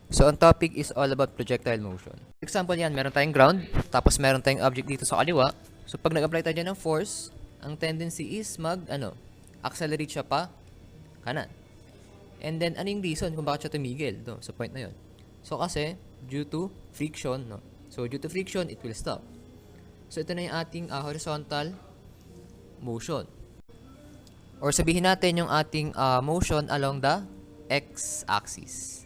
So, ang topic is all about projectile motion. Example yan, meron tayong ground, tapos meron tayong object dito sa kaliwa. So, pag nag-apply tayo dyan ng force, ang tendency is accelerate siya pa kanan. And then, ano yung reason kung bakit siya tumigil? No, sa point na yun. So, kasi, due to friction, no? So, due to friction, it will stop. So, ito na yung ating horizontal motion. Or sabihin natin yung ating motion along the x-axis.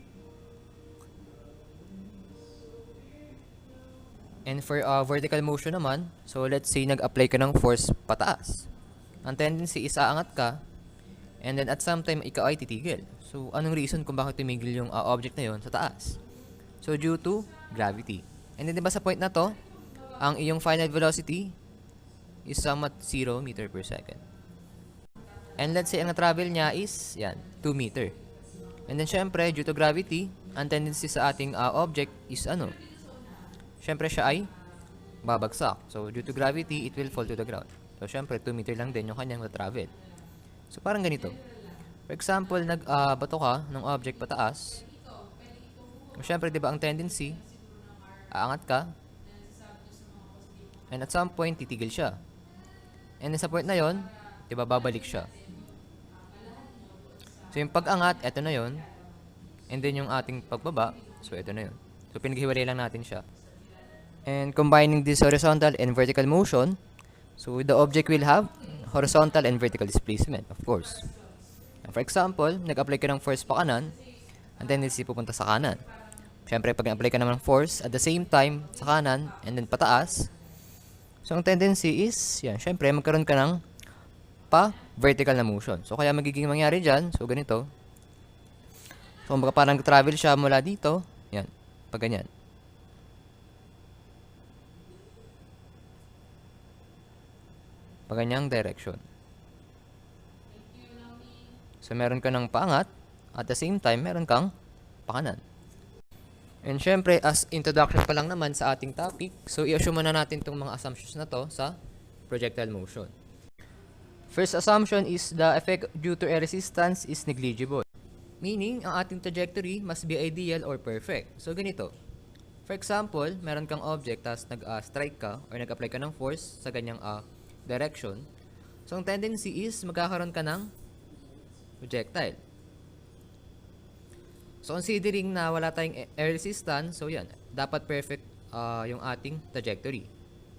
And for vertical motion naman, so let's say nag-apply ka ng force pataas. Ang tendency is aangat ka, and then at some time, ikaw ay titigil. So, anong reason kung bakit tumigil yung object na yon sa taas? So, due to gravity. And then, di ba sa point na to, ang iyong final velocity is somewhat 0 meter per second. And let's say, ang na-travel niya is, 2 meter. And then, syempre, due to gravity, ang tendency sa ating object is syempre siya ay babagsak. So, due to gravity, it will fall to the ground. So, syempre, 2 meter lang din yung kanyang na-travel. So, parang ganito. For example, nag-bato ka ng object pataas. So, syempre, di ba, ang tendency, aangat ka. And at some point, titigil siya. And sa point na yon, di ba, babalik siya. So, yung pag-angat, eto na yon. And then, yung ating pagbaba, so, eto na yon. So, pinaghiwalay lang natin siya. And combining this horizontal and vertical motion, so the object will have horizontal and vertical displacement, of course. And for example, nag-apply ka ng force pa kanan, and then pupunta sa kanan. Siyempre, pag nag-apply ka naman ng force, at the same time, sa kanan, and then pataas, so ang tendency is, siyempre, magkaroon ka ng pa-vertical na motion. So, kaya magiging mangyari dyan, so ganito. So, kung parang travel siya mula dito, pag ganyan. Paganyang direction. So, meron ka ng paangat, at the same time, meron kang pakanan. And syempre, as introduction pa lang naman sa ating topic, so i-assume na natin itong mga assumptions na to sa projectile motion. First assumption is the effect due to air resistance is negligible. Meaning, ang ating trajectory must be ideal or perfect. So, ganito. For example, meron kang object, tapos nag-strike ka, or nag-apply ka ng force sa ganyang direction. So, ang tendency is magkakaroon ka ng projectile. So, considering na wala tayong air resistance, so dapat perfect yung ating trajectory.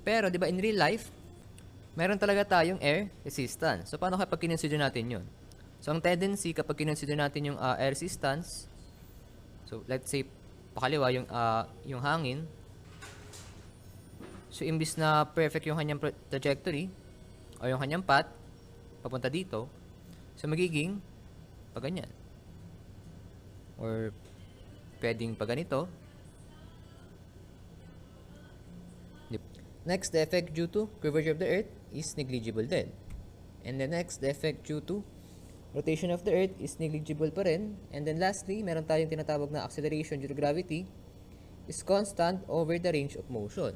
Pero, di ba, in real life, meron talaga tayong air resistance. So, paano kapag kinonsider natin yun? So, ang tendency kapag kinonsider natin yung air resistance, so, let's say, pakaliwa yung hangin. So, imbis na perfect yung kanyang trajectory, o yung kanyang path, papunta dito, so, magiging paganyan. Or, pwedeng paganito. Next, the effect due to curvature of the Earth is negligible din. And the next, the effect due to rotation of the Earth is negligible pa rin. And then lastly, meron tayong tinatawag na acceleration due to gravity is constant over the range of motion.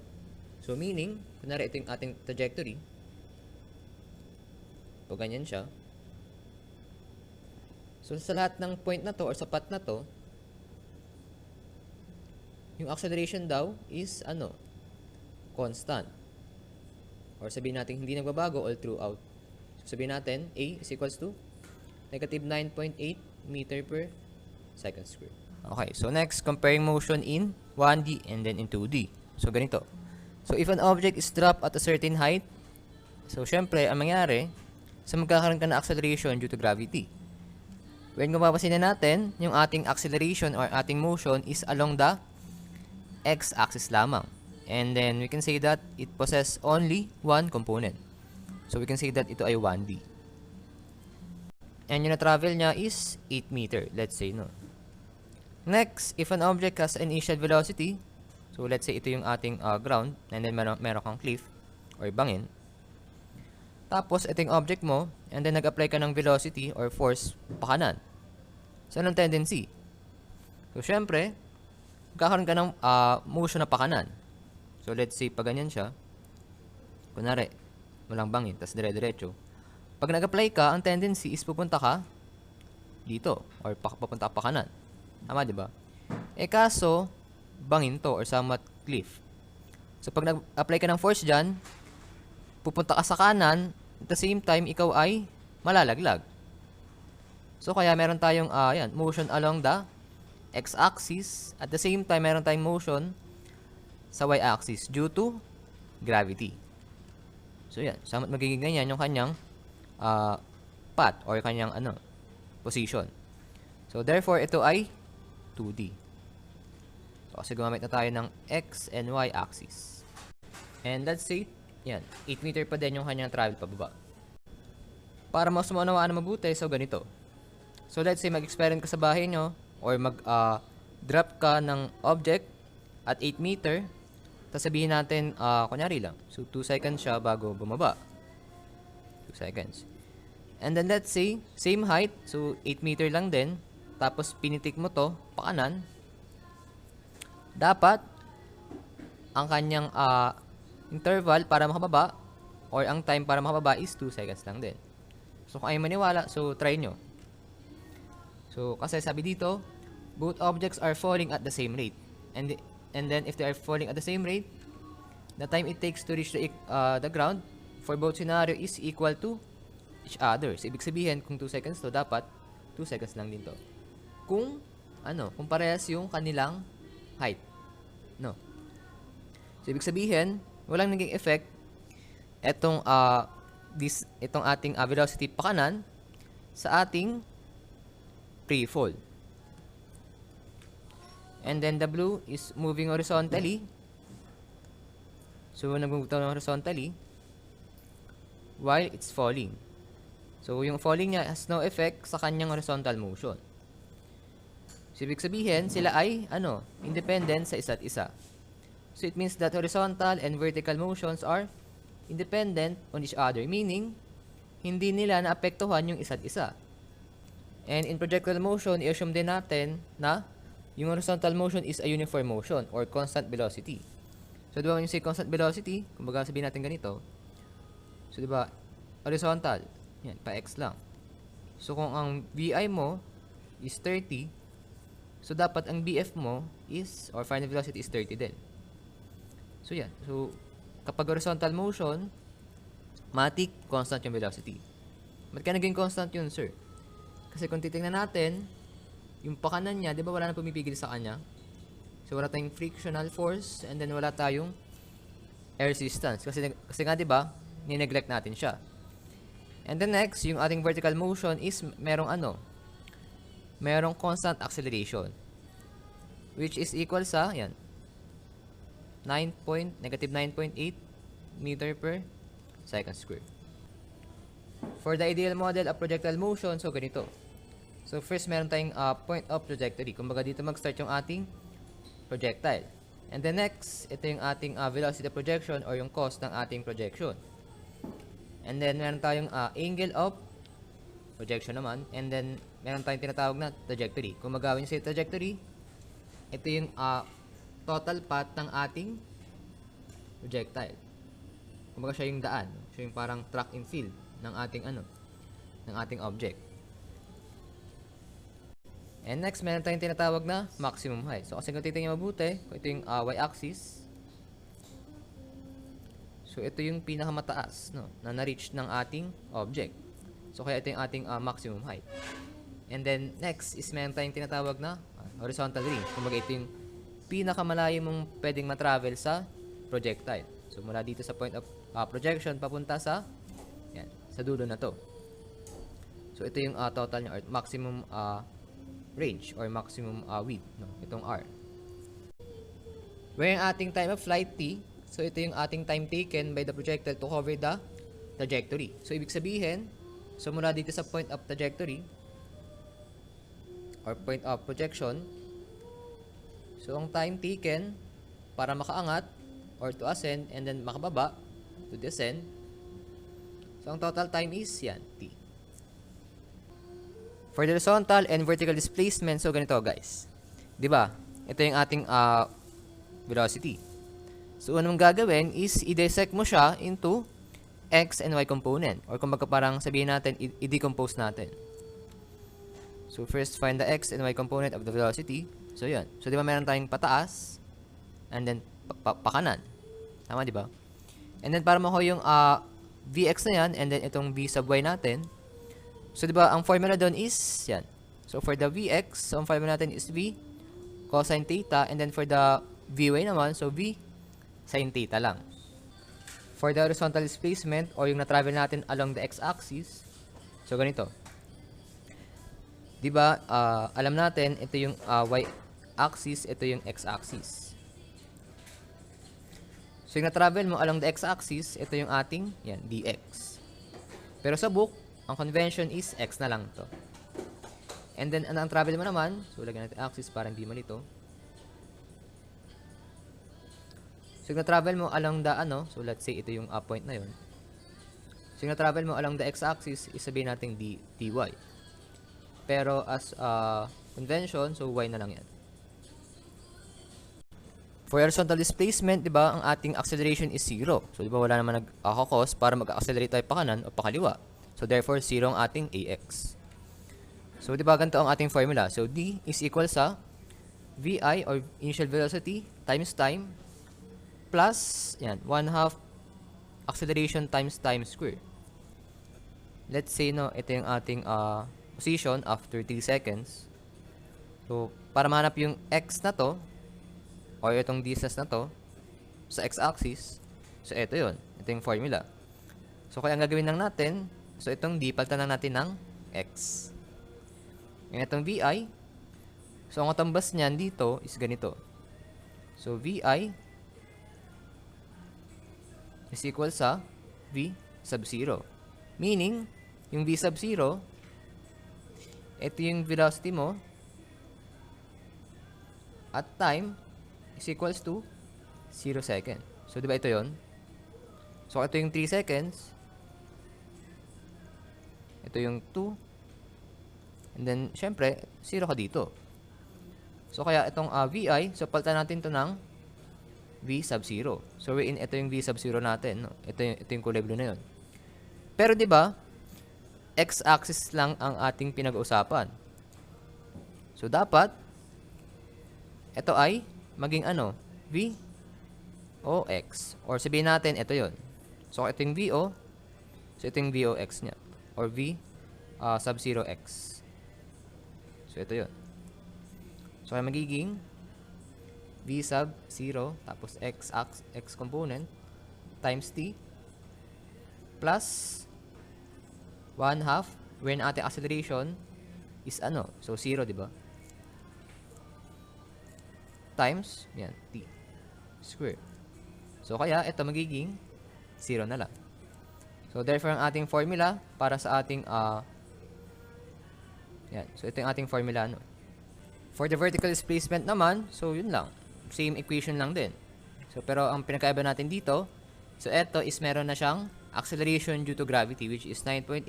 So, meaning, kunwari ito yung ating trajectory. So, ganyan siya. So, sa lahat ng point na to or sa path na to, yung acceleration daw is constant. Or sabihin natin hindi nagbabago all throughout. So, sabihin natin A is equals to negative 9.8 meter per second square. Okay, so next, comparing motion in 1D and then in 2D. So, ganito. So, if an object is dropped at a certain height, so, syempre, ang mangyari, so magkakaroon ka na acceleration due to gravity. When mapapasin na natin, yung ating acceleration or ating motion is along the x-axis lamang. And then, we can say that it possesses only one component. So, we can say that ito ay 1D. And yung na-travel niya is 8 meter, let's say, no? Next, if an object has an initial velocity, so let's say ito yung ating ground, and then meron kang cliff, or bangin. Tapos, ito yung object mo, and then nag-apply ka ng velocity or force pakanan. So, anong tendency? So, syempre, magkakaroon ka ng motion na pakanan. So, let's say, pag ganyan siya, kunwari, walang bangin, tas dire-diretso. Pag nag-apply ka, ang tendency is pupunta ka dito, or papunta ka pa kanan. Tama, di ba? Kaso, bangin to or somewhat cliff. So, pag nag-apply ka ng force dyan, pupunta ka sa kanan, at the same time, ikaw ay malalaglag. So, kaya meron tayong motion along the x-axis. At the same time, meron tayong motion sa y-axis due to gravity. So, yan. Somewhat magiging ganyan yung kanyang path or kanyang position. So, therefore, ito ay 2D. So, kasi gumamit na tayo ng x and y axis. And let's say, yan, 8 meter pa din yung kanyang travel pababa. Para mas maunawaan na mabuti, so ganito. So, let's say, mag-experiment ka sa bahay nyo or mag-drop ka ng object at 8 meter. Tapos sabihin natin, kunyari lang. So, 2 seconds siya bago bumaba. 2 seconds. And then, let's say, same height. So, 8 meter lang din. Tapos, pinitik mo to, pakanan. Dapat, ang kanyang interval para makababa or ang time para makababa is 2 seconds lang din. So, kung ayaw maniwala, so, try nyo. So, kasi sabi dito, both objects are falling at the same rate. And then, if they are falling at the same rate, the time it takes to reach the ground for both scenario is equal to each other. So, ibig sabihin, kung 2 seconds to, dapat 2 seconds lang din to. Kung parehas yung kanilang height. No. So, ibig sabihin, walang naging effect itong ating velocity pakanan sa ating pre-fall. And then the blue is moving horizontally. So, nag-move down horizontally while it's falling. So, yung falling niya has no effect sa kanyang horizontal motion. So, ibig sabihin, sila ay, independent sa isa't isa. So, it means that horizontal and vertical motions are independent on each other. Meaning, hindi nila naapektuhan yung isa't isa. And in projectile motion, i-assume din natin na yung horizontal motion is a uniform motion or constant velocity. So, diba when you say constant velocity, kumbaga sabihin natin ganito. So, diba, horizontal, yan, pa-x lang. So, kung ang VI mo is 30, so, dapat ang BF mo is, or final velocity is 30 din. So, yan. So, kapag horizontal motion, matik, constant yung velocity. Ba't kaya naging constant yun, sir? Kasi kung titingnan natin, yung pakanan niya, di ba wala na pumipigil sa kanya? So, wala tayong frictional force, and then wala tayong air resistance. Kasi nga, di ba, nineglect natin siya. And then next, yung ating vertical motion is merong constant acceleration. Which is equal sa, yan, negative 9.8 meter per second square. For the ideal model of projectile motion, so ganito. So, first, meron tayong point of trajectory. Kumbaga, dito mag-start yung ating projectile. And then next, ito yung ating velocity of projection or yung cost ng ating projection. And then, meron tayong angle of projection naman. And then, meron tayong tinatawag na trajectory. Kung magawin sa trajectory, ito yung total path ng ating projectile. Kumbaga, siya yung daan. Siya yung parang track and field ng ating object. And next, meron tayong tinatawag na maximum height. So, kasi kung titingnan mabuti, ito yung y-axis. So, ito yung pinakamataas na na-reach ng ating object. So, kaya ito yung ating maximum height. And then, next is meron tayong tinatawag na horizontal range. Kumbaga, ito yung pinakamalayo mong pwedeng matravel sa projectile. So, mula dito sa point of projection, papunta sa dulo na to. So, ito yung total niya, or maximum range or maximum width, itong R. Where yung ating time of flight T, so ito yung ating time taken by the projectile to cover the trajectory. So, ibig sabihin, so mula dito sa point of trajectory or point of projection, so ang time taken para makaangat or to ascend and then makababa to descend, so ang total time is yan, T. For the horizontal and vertical displacement, so ganito guys. Diba? Ito yung ating velocity. So, anong gagawin is i-dissect mo siya into x and y component. Or kumbaga parang sabihin natin, i-decompose natin. So, first find the x and y component of the velocity. So, yun. So, di ba meron tayong pataas, and then pakanan. Tama, di ba? And then, para makuha yung Vx na yan, and then itong V sub y natin. So, di ba, ang formula doon is, yan. So, for the Vx, so, ang formula natin is V cosine theta, and then for the Vy naman, so V sin theta lang. For the horizontal displacement, or yung na-travel natin along the x-axis, so, ganito. Di ba, alam natin, ito yung y-axis, ito yung x-axis. So, yung na-travel mo along the x-axis, ito yung ating, yan, dx. Pero sa book, ang convention is x na lang to. And then, ang travel mo naman, so, lagyan natin axis para hindi malito. So, yung na-travel mo along the, so, let's say, ito yung point na yun. So, yung na-travel mo along the x-axis, isabihin natin dy. Pero, as convention, so, y na lang yan. For horizontal displacement, di ba, ang ating acceleration is 0. So, di ba, wala naman nag-cause para mag-accelerate tayo pa kanan o pa kaliwa. So, therefore, 0 ang ating ax. So, di ba, ganito ang ating formula. So, d is equal sa vi, or initial velocity, times time, plus, yan, 1/2 acceleration times time square. Let's say, no, ito yung ating position after 3 seconds. So, para mahanap yung x na to, or itong distance na to, sa x-axis, so, ito yun. Ito yung formula. So, kaya ang gagawin lang natin, so, itong d, palitan lang natin ng x. Yung itong vi, so, ang katambas niyan dito is ganito. So, vi is equal sa v sub 0. Meaning, yung v sub 0, ito yung velocity mo at time is equals to 0 second. So, di ba ito yon? So, ito yung 3 seconds. Ito yung 2. And then, syempre, 0 ka dito. So, kaya itong vi, so, palitan natin to ng v sub 0. So, ito yung v sub 0 natin. No? Ito yung kulay blue na yun. Pero, di ba, x-axis lang ang ating pinag-uusapan. So, dapat, ito ay maging v o x. Or sabihin natin, ito yon. So, ito yung vo. So, ito yung vox niya. Or v sub 0x. So, ito yun. So, kaya magiging v sub 0 tapos x component times t plus 1/2 when ating acceleration is so, 0, di ba? Times, yan, t square. So, kaya ito magiging 0 na lang. So, therefore, ang ating formula para sa ating yan. So, ito yung ating formula, For the vertical displacement naman, so, yun lang. Same equation lang din. So, pero ang pinakaiba natin dito, so, ito is meron na siyang acceleration due to gravity, which is 9.8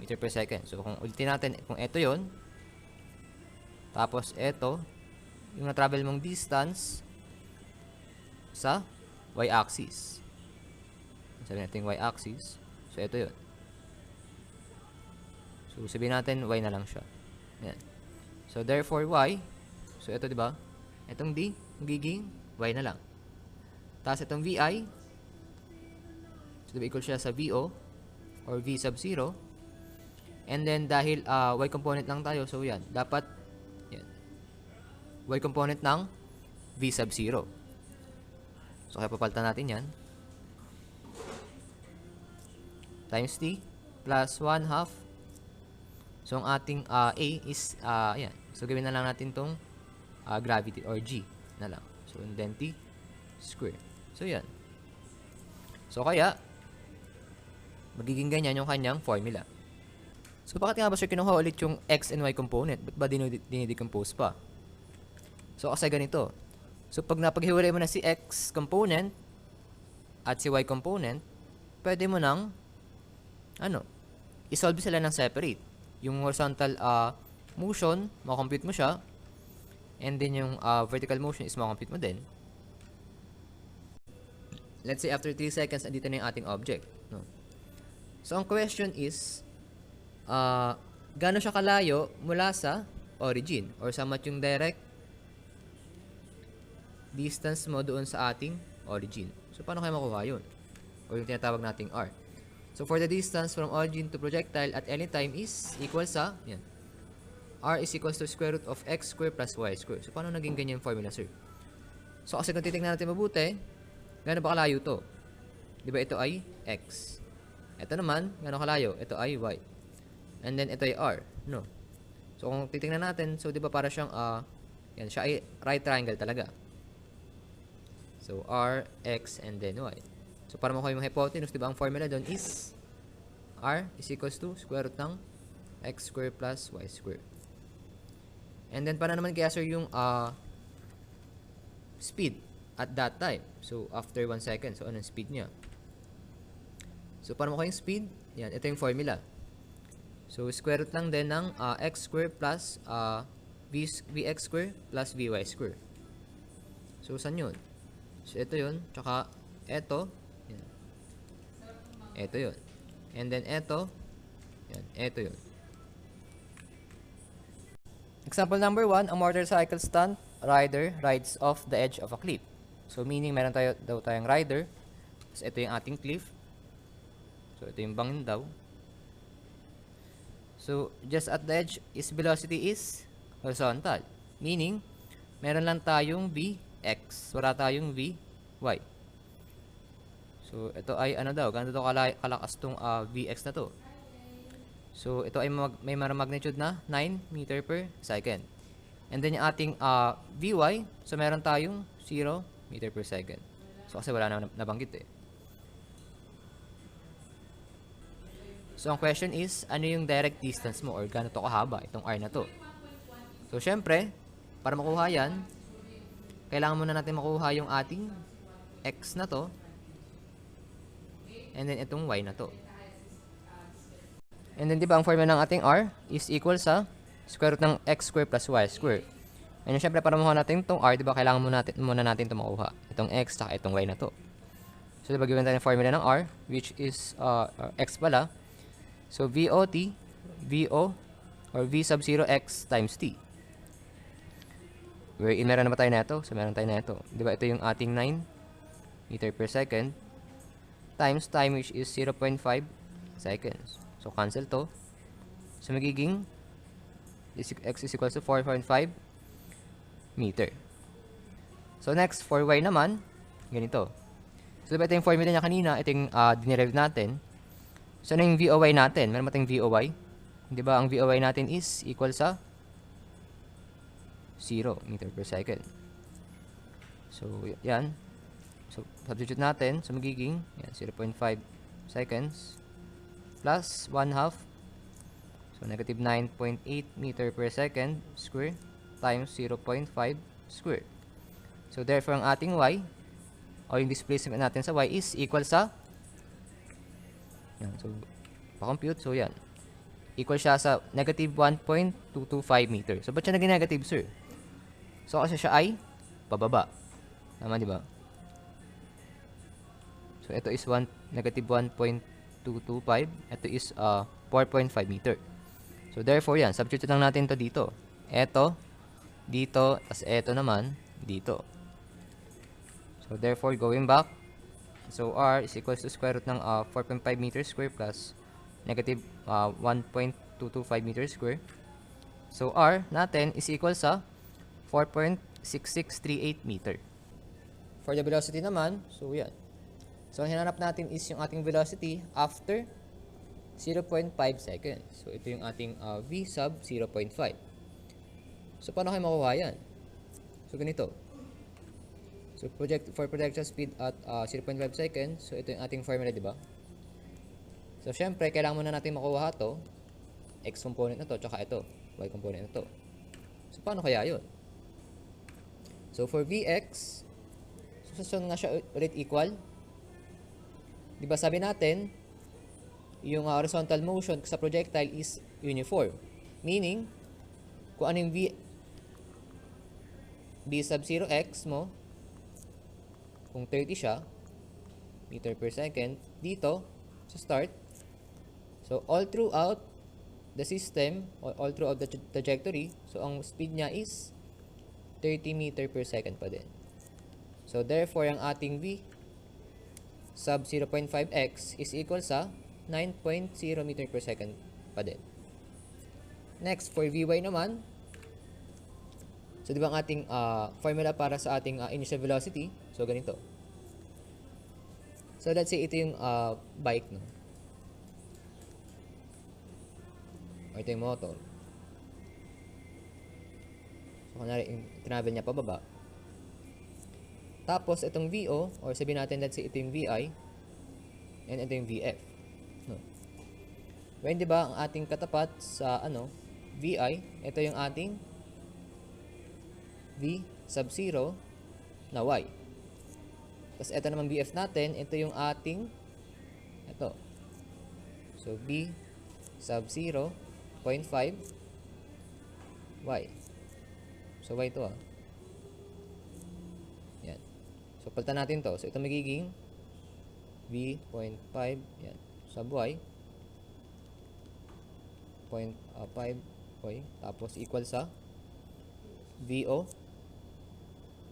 meter per second. So, kung ulitin natin, kung ito yon, tapos ito, yung na-travel mong distance sa y-axis. Sabihin natin yung y-axis. So, ito yun. So, sabihin natin, y na lang siya. Yan. So, therefore, y. So, ito, di ba? Itong d, magiging y na lang. Tapos, itong vi. So, diba, equal siya sa vo or v sub 0. And then, dahil y component lang tayo, so, yan. Dapat, yan. Y component ng v sub 0. So, kaya papalitan natin yan. Times t plus 1/2. So, ang ating a is, ayan. So, gawin na lang natin tong gravity or g na lang. So, and then t square. So, yan. So, kaya, magiging ganyan yung kanyang formula. So, bakit nga ba sir kinuha ulit yung x and y component? Ba't ba dinidecompose pa? So, kasi ganito. So, pag napaghiwalay mo na si x component at si y component, pwede mo nang isolve sila ng separate. Yung horizontal motion, makakompute mo siya. And then yung vertical motion is makakompute mo din. Let's say after 3 seconds, andito na yung ating object. No? So, ang question is, gaano siya kalayo mula sa origin? Or sa mat yung direct distance mo doon sa ating origin. So, paano kaya makuha yun? O yung tinatawag nating R. So, for the distance from origin to projectile at any time is equal sa, yan, R is equals to square root of x square plus y square. So, paano naging ganyan formula, sir? So, kasi kung titignan natin mabuti, gano'n ba kalayo to? Di ba ito ay x? Ito naman, gano'n kalayo? Ito ay y. And then, ito ay r. No. So, kung titignan natin, so, di ba para siyang, yan, siya ay right triangle talaga. So, r, x, and then y. So, para makuha yung hypotenuse, di ba, ang formula doon is r is equals to square root ng x square plus y square. And then, para naman kaya, sir, yung speed at that time. So, after 1 second. So, anong speed niya? So, para makuha yung speed, yan, ito yung formula. So, square root lang din ng x square plus vx square plus vy square. So, saan yun? So, ito yun. Tsaka, ito. Yan. Ito yun. And then, ito. Yan. Ito yun. Example number 1, a motorcycle stunt rider rides off the edge of a cliff. So, meaning, meron daw tayong rider. So, ito yung ating cliff. So, ito yung bangin daw. So, just at the edge, is velocity is horizontal. Meaning, meron lang tayong Vx. Wala tayong Vy. So, ito ay ano daw? Ganito daw kalakas tong Vx na to. So, ito ay may magnitude na 9 meter per second. And then, yung ating Vy, so meron tayong 0 meter per second. So, kasi wala na nabanggit eh. So, ang question is, ano yung direct distance mo or gaano to kahaba itong r na to? So, syempre, para makuha yan, kailangan muna natin makuha yung ating x na to and then itong y na to. And then, di ba, ang formula ng ating r is equal sa square root ng x square plus y square. And then, syempre, para makuha natin itong r, di ba, kailangan muna natin ito makuha. Itong x, saka itong y na to. So, di ba, given tayo ng formula ng r, which is x pala. So, VOT, VO, or V sub 0x times t. Wherein, meron na ba tayo na ito? So, meron tayo na ito. Di ba, ito yung ating 9 meter per second times time, which is 0.5 seconds. So, cancel to. So, magiging x is equal to 4.5 meter. So, next, for y naman, ganito. So, diba ito yung formula niya kanina, ito yung dinerive natin. So, ano yung VOY natin? Meron ba tayong VOY? Diba, ang VOY natin is equal sa 0 meter per second. So, yan. So, substitute natin. So, magiging yan, 0.5 seconds plus 1/2. So, negative 9.8 meter per second square times 0.5 square. So, therefore, ang ating y o yung displacement natin sa y is equal sa yan. So, pa-compute. So, yan. Equal siya sa negative 1.225 meter. So, ba't siya naging negative, sir? So, kasi siya ay pababa. Tama, di ba? So, ito is negative 1.225. Ito is 4.5 meter. So, therefore, yan. Substitute lang natin to dito. Ito, dito, as ito naman, dito. So, therefore, going back, so, r is equals to square root ng 4.5 meter square plus negative 1.225 meter square. So, r natin is equal sa 4.6638 meter. For the velocity naman, so yan. So, ang hinanap natin is yung ating velocity after 0.5 seconds. So, ito yung ating v sub 0.5. So, paano kayo makuha yan? So, ganito. So, for projectile speed at 0.5 seconds, so ito yung ating formula, di ba? So, syempre, kailangan muna natin makuha to, x component na to, tsaka ito, y component na to. So, paano kaya yun? So, for Vx, so, saan nga siya ulit equal? Di ba sabi natin, yung horizontal motion sa projectile is uniform. Meaning, kung ano yung v sub 0x mo, kung 30 siya, meter per second, dito, sa start, so all throughout the system, or all throughout the trajectory, so ang speed niya is 30 meter per second pa din. So therefore, ang ating V sub 0.5x is equal sa 9.0 meter per second pa din. Next, for Vy naman, so di ba ang ating formula para sa ating initial velocity? So ganito. So let's say ito yung bike, no? O ito yung motor. So kunwari, travel niya pababa. Tapos itong VO, or sabihin natin let's say ito yung VI, and ito yung VF. No? When di ba ang ating katapat sa VI, ito yung ating V sub 0 na Y. Tapos ito naman BF natin, ito yung ating ito. So B sub 0.5 Y. So Y ito Yan. So palitan natin to. So ito magiging V.5 yan sub Y 0.5 Y tapos equal sa VO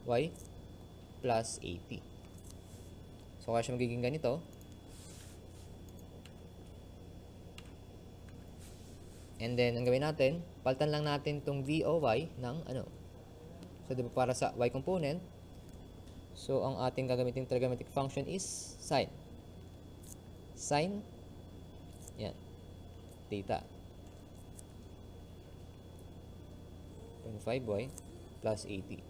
Y plus 80. So kaya siya magiging ganito. And then ang gawin natin, palitan lang natin tong VOY ng So diba para sa Y component, so ang ating gagamitin trigonometric function is sine. Sine yan theta 0.5y plus 80.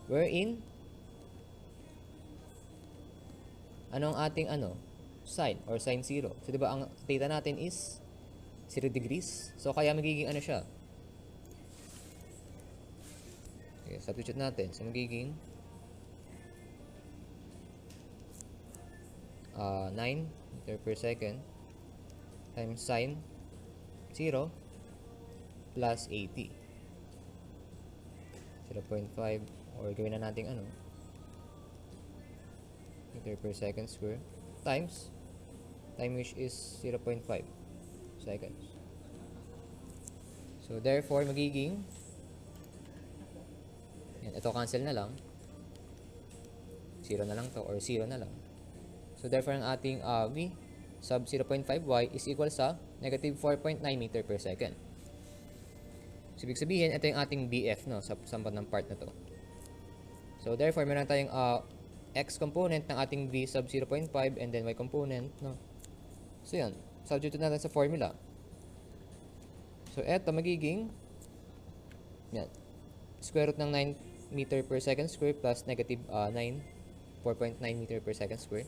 Wherein ano ang ating sine or sine 0. So diba ang theta natin is 0 degrees. So kaya magiging siya. Okay, substitute natin. So magiging 9 meter per second times sine 0 plus 80. 0.5 or gawin na natin meter per second square times time which is 0.5 seconds. So therefore magiging yan, ito cancel na lang, 0 na lang to or 0 na lang. So therefore ang ating V sub 0.5y is equal sa negative 4.9 meter per second. So ibig sabihin ito yung ating BF sa sampan ng part na to. So therefore meron tayong x component ng ating V sub 0.5 and then y component So yan, substitute natin sa formula. So eto magiging yan, square root ng 9 meter per second square plus negative 4.9 meter per second square.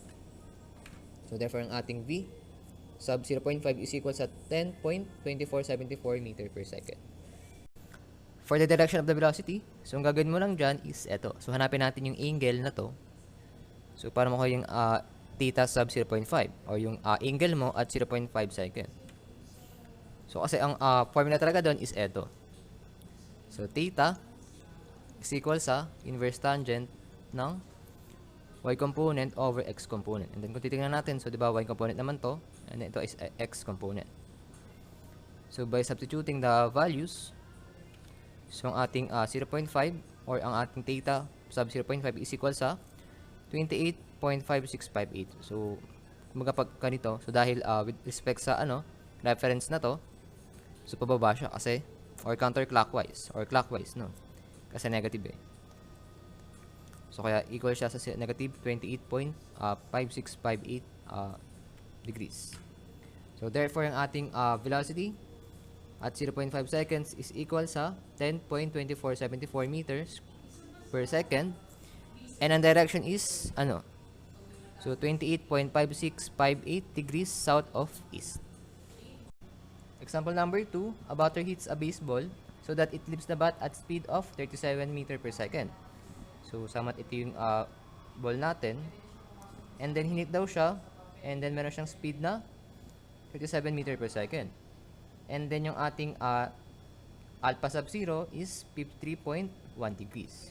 So therefore ang ating V sub 0.5 is equal sa 10.2474 meter per second. For the direction of the velocity, so ang gagawin mo lang dyan is eto. So hanapin natin yung angle na to. So para makuha yung theta sub 0.5 or yung angle mo at 0.5 second. So kasi ang formula talaga doon is eto. So theta is equal sa inverse tangent ng y component over x component. And then kung titingnan natin, so di ba y component naman to, and then ito is x component. So by substituting the values, so ang ating 0.5 or ang ating theta sub 0.5 is equal sa 28.5658. So kumbaga pag ganito, so dahil with respect sa reference na to, so pababa siya kasi or counterclockwise or clockwise kasi negative So kaya equal siya sa negative 28.5658 degrees. So therefore ang ating velocity at 0.5 seconds is equal sa 10.2474 meters per second. And ang direction is so 28.5658 degrees south of east. Example number 2, a batter hits a baseball so that it leaves the bat at speed of 37 meter per second. So samat ito yung ball natin. And then hinit daw siya and then meron siyang speed na 37 meter per second. And then yung ating alpha sub 0 is 53.1 degrees.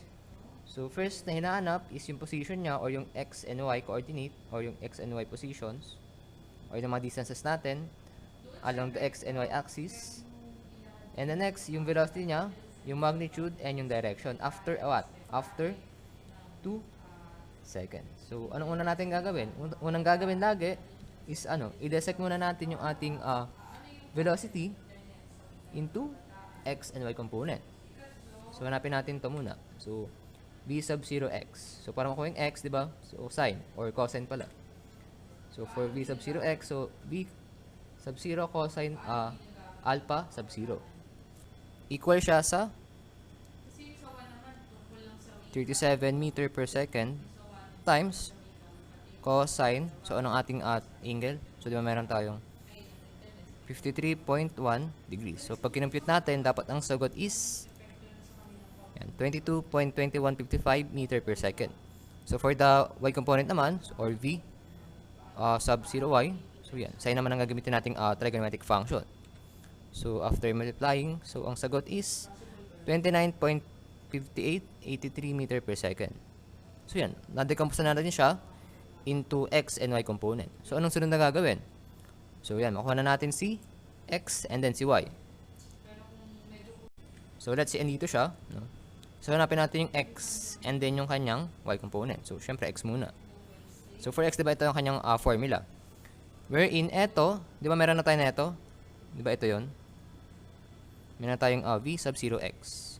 So first na hinahanap is yung position niya or yung x and y coordinate or yung x and y positions or yung mga distances natin along the x and y axis. And the next, yung velocity niya, yung magnitude and yung direction. After what? After 2 seconds. So, anong una natin gagawin? Unang gagawin lagi is i-dissect muna natin yung ating velocity into x and y component. So, hanapin natin to muna. So, v sub 0x. So, para makuha yung x, di ba? So, sine or cosine pala. So, for v sub 0x, so v sub 0 cosine alpha sub 0. Equal siya sa 37 meter per second times cosine. So, anong ating angle? So, di ba meron tayong 53.1 degrees. So, pag kinompute natin, dapat ang sagot is 22.2155 meter per second. So, for the y component naman, or v sub 0y, so yan, sine naman ang gagamitin nating trigonometric function. So, after multiplying, so ang sagot is 29.5883 meter per second. So, yan, na-decompose na natin siya into x and y component. So, anong sunod na gagawin? So, yan, makuha na natin si x and then si y. So, let's say, andito siya, no? So, hanapin natin yung x and then yung kanyang y component. So, syempre, x muna. So, for x, diba ito yung kanyang formula? Wherein, eto, di ba meron na tayo na ito? Di ba ito yun? Meron na tayong v sub 0x.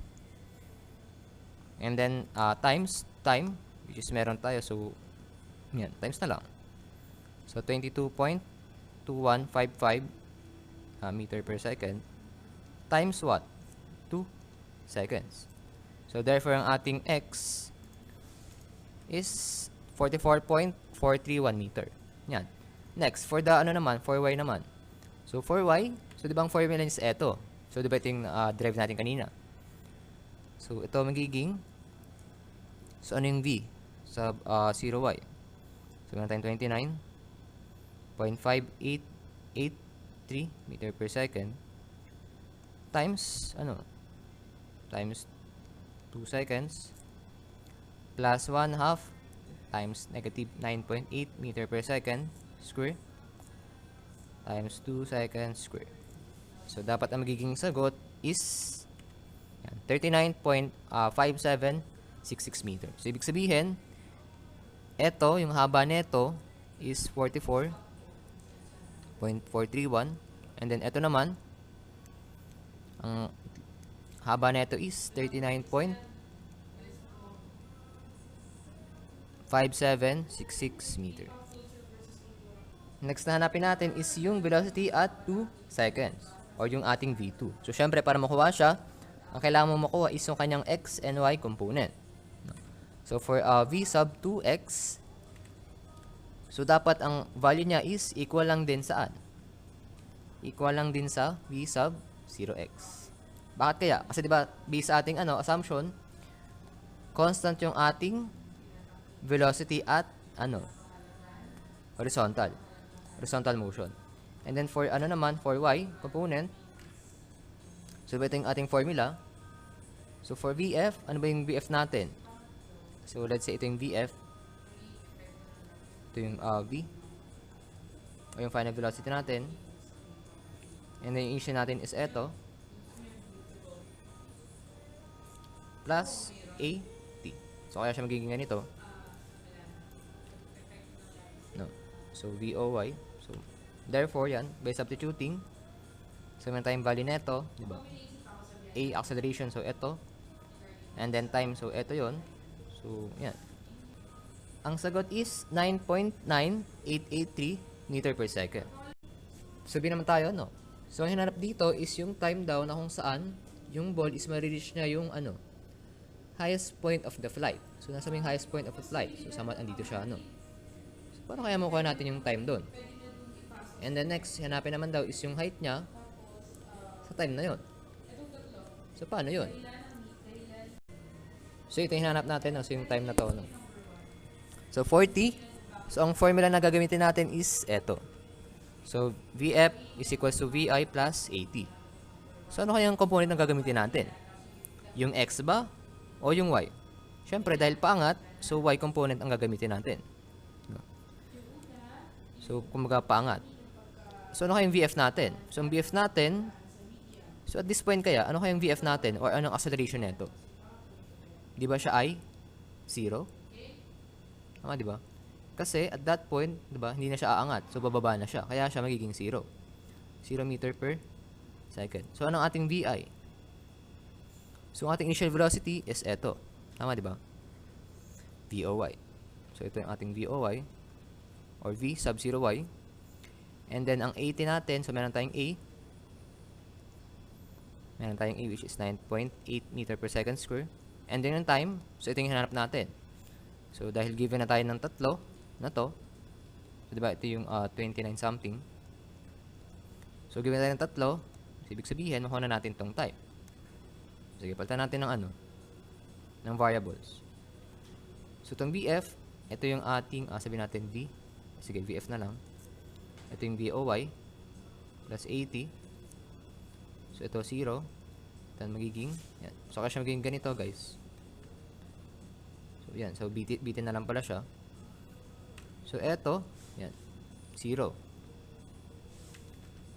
And then, times time, which is meron tayo. So, yan, times na lang. So, 22.2155 meter per second times what? 2 seconds. So, therefore, ang ating x is 44.431 meter. Yan. Next, for the for y naman. So, for y, so, di ba ang formula is eto? So, di ba ito yung derive natin kanina? So, ito magiging, so, ano yung v? Sub 0y. So, meron tayong 29.5883 meter per second times, times 2 seconds plus 1/2 times negative 9.8 meter per second square times 2 seconds square. So, dapat ang magiging sagot is 39.5766 meter. So, ibig sabihin, eto, yung haba neto is 44.431. And then, eto naman, ang haba neto is 39.5766 meter. Next na hanapin natin is yung velocity at 2 seconds or yung ating v2. So, syempre, para makuha siya, ang kailangan mo makuha is yung kanyang x and y component. So, for v sub 2x, so, dapat ang value niya is equal lang din saan? Equal lang din sa v sub 0x. Bakit kaya? Kasi diba, based sa ating assumption, constant yung ating velocity at horizontal motion. And then for naman, for y component, so ito yung ating formula. So for VF, ano ba yung VF natin? So let's say ito yung VF. Ito yung V. O yung final velocity natin. And then yung initial natin is ito. Plus AT. So kaya siya magiging ganito. No. So VOY. So therefore yan, by substituting, so meron tayong value neto, di ba? A acceleration, so ito. And then time, so ito yon. So yan. Ang sagot is 9.9883 meter per second. Sabi naman tayo, no? So ang hinanap dito is yung time daw na kung saan yung ball is ma-reach niya yung highest point of the flight. So nasa yung highest point of the flight. So sama andito siya, no? So paano kaya makuha natin yung time doon? And then next, hanapin naman daw is yung height niya sa time na yon. So paano yun? So ito yung hinanap natin, no? So yung time na to, no? So 40. So ang formula na gagamitin natin is eto. So VF is equals to VI plus AT. So ano kaya ang component na gagamitin natin? Yung X ba? O yung Y? Siyempre dahil paangat, so Y component ang gagamitin natin. So kumaga paangat. So ano kaya yung VF natin? So ang VF natin, so at this point kaya, ano kaya yung VF natin or anong acceleration nito? Di ba siya ay 0? Tama, di ba? Kasi at that point, di ba, hindi na siya aangat. So, bababa na siya. Kaya siya magiging 0. 0 meter per second. So, anong ating VI? So, ang ating initial velocity is eto. Tama, di ba? VOY. So, ito yung ating VOY or V sub 0Y. And then, ang AT natin, so meron tayong A. Meron tayong A which is 9.8 meter per second square. And then, yung time, so ito yung hinanap natin. So, dahil given na tayo ng tatlo na to, so, diba, ito yung 29 something. So, given tayo ng tatlo, so, ibig sabihin, makuha na natin tong type. Sige, palitan natin ng ng variables. So, itong VF, ito yung ating, sabihin natin V. Sige, VF na lang. Ito yung VOY plus 80. So, ito 0. Then, magiging, yan. So, kaya siya magiging ganito, guys. So, yan. So, bitin na lang pala siya. So, eto, yan, 0.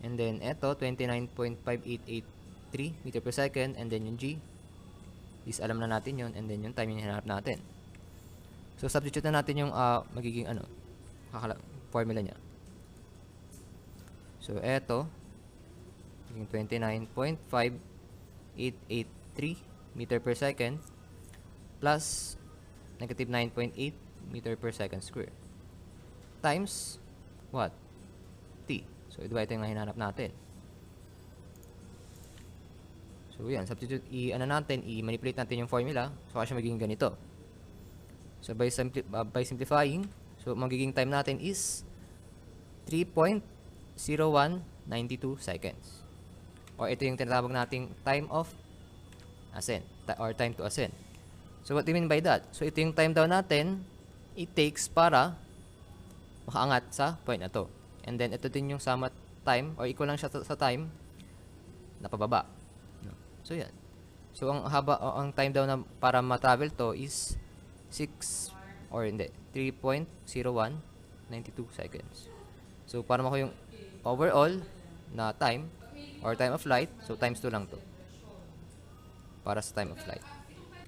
And then, eto, 29.5883 meter per second. And then, yung G, is alam na natin yun. And then, yung time yung hinanap natin. So, substitute na natin yung magiging, formula niya. So, eto, magiging 29.5883 meter per second plus negative 9.8 meter per second square times what? T. So, ito yung hinanap natin. So, yan. Substitute, i-manipulate natin yung formula. So, kasi magiging ganito. So, by simplifying, so, magiging time natin is 3.0192 seconds. Or ito yung tinatawag nating time of ascent or time to ascent. So, what do you mean by that? So, ito yung time daw natin it takes para makaangat sa point na to. And then, ito din yung sama time or equal lang siya sa time na pababa. So, yan. So, ang time daw na para ma-travel to is 3.0192 seconds. So, para makuha yung overall na time or time of flight, so times 2 lang to para sa time of flight.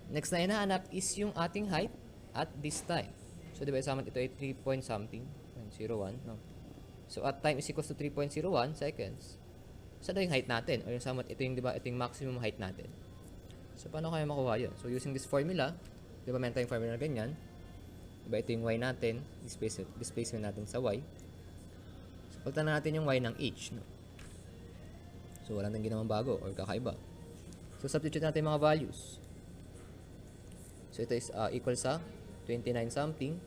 Next na hinahanap is yung ating height at this time. So, diba, sa amin ito ay 3 point something, 0.01, no? So, at time is equals to 3.01 seconds. Saan yung height natin? O yung sa amin, ito yung, diba, ito yung maximum height natin. So, paano kaya makuha yun? So, using this formula, diba, meron tayong formula na ganyan. Diba, ito yung y natin, displacement natin sa y. So, pagtan na natin yung y ng h, no? So, wala nang ginawang bago or kakaiba. So, substitute natin yung mga values. So, ito is equal sa 29 something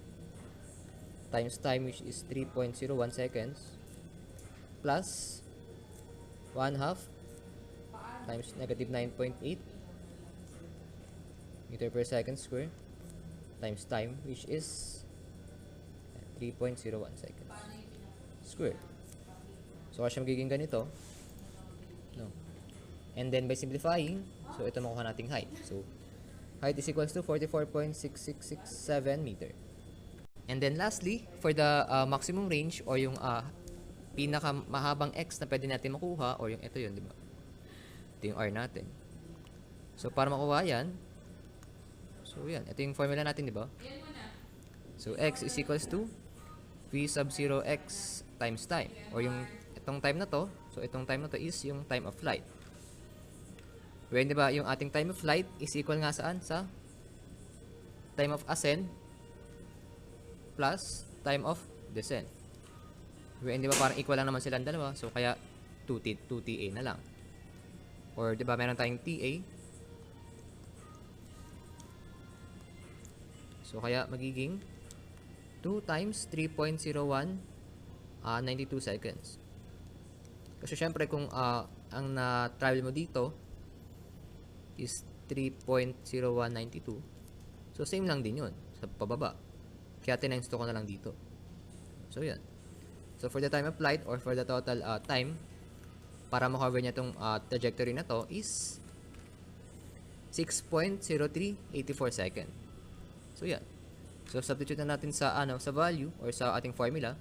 times time which is 3.01 seconds plus 1/2 times negative 9.8 meter per second square times time which is 3.01 seconds square. So, kasi magiging ganito. No. And then, by simplifying, so, ito makuha nating height. So, height is equals to 44.6667 meter. And then, lastly, for the maximum range or yung pinakamahabang x na pwede natin makuha or yung ito yun, di ba? Ito yung r natin. So, para makuha yan, so, yan. Ito yung formula natin, di ba? So, x is equals to v sub 0x times time. Or yung itong time na to, so, itong time na to is yung time of flight. When, di ba, yung ating time of flight is equal nga saan? Sa time of ascent plus time of descent. When, di ba, parang equal lang naman silang dalawa. So, kaya 2TA na lang. Or, di ba, meron tayong TA. So, kaya magiging 2 times 3.0192 seconds. Kasi, syempre, kung ang na-travel mo dito is 3.0192. So, same lang din yun sa pababa. Kaya tinensto ko na lang dito. So, yan. So, for the time of flight or for the total time para makover niya itong trajectory na to is 6.0384 second. So, yan. So, substitute na natin sa sa value or sa ating formula.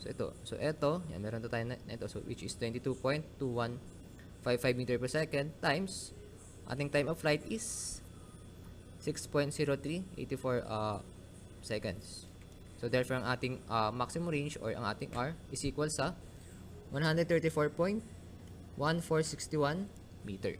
So, ito. So, ito. Yan, meron tayo na ito. So, which is 22.2155 meter per second times ating time of flight is 6.0384 seconds. So therefore, ang ating maximum range or ang ating R is equal sa 134.1461 meter.